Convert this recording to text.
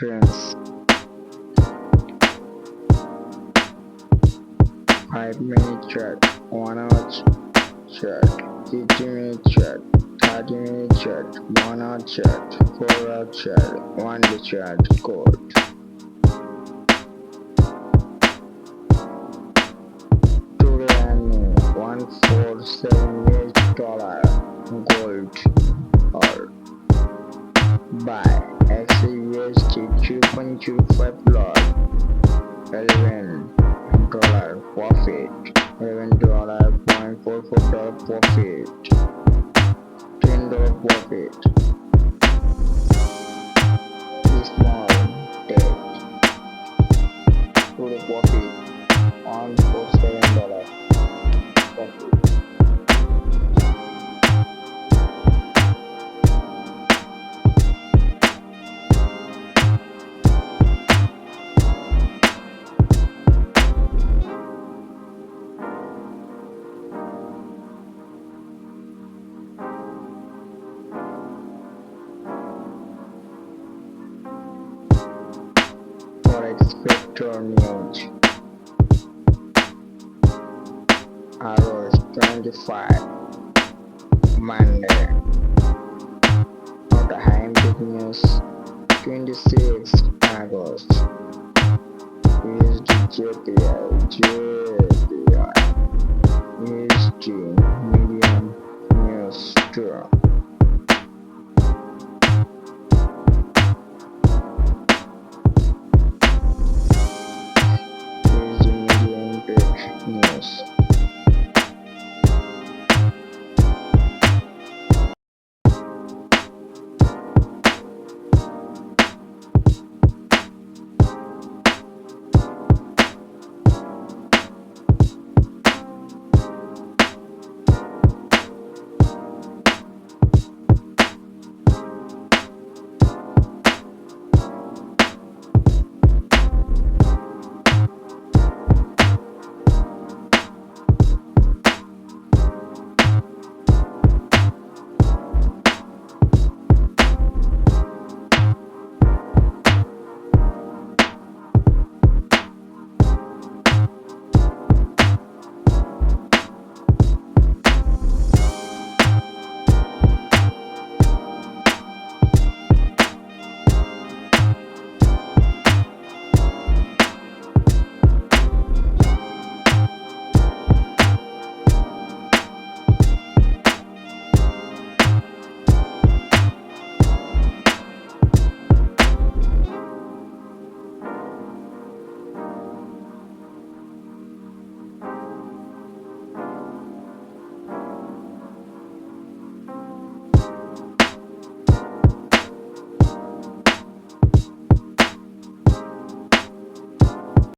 trends, 5 minute chart, 1 hour chart, 50 minute chart, 30 minute chart, 1 hour chart, 4 hour chart, 1 day chart, code. Today earning $147 gold or buy XUSD 2.25 lot, $11 profit, $11.44 profit, $10 profit. Small debt, today profit $147 profit. Forex Vector News, hours 25, Monday. Not a high big news, 26 August. USD JPY, USD medium news 2.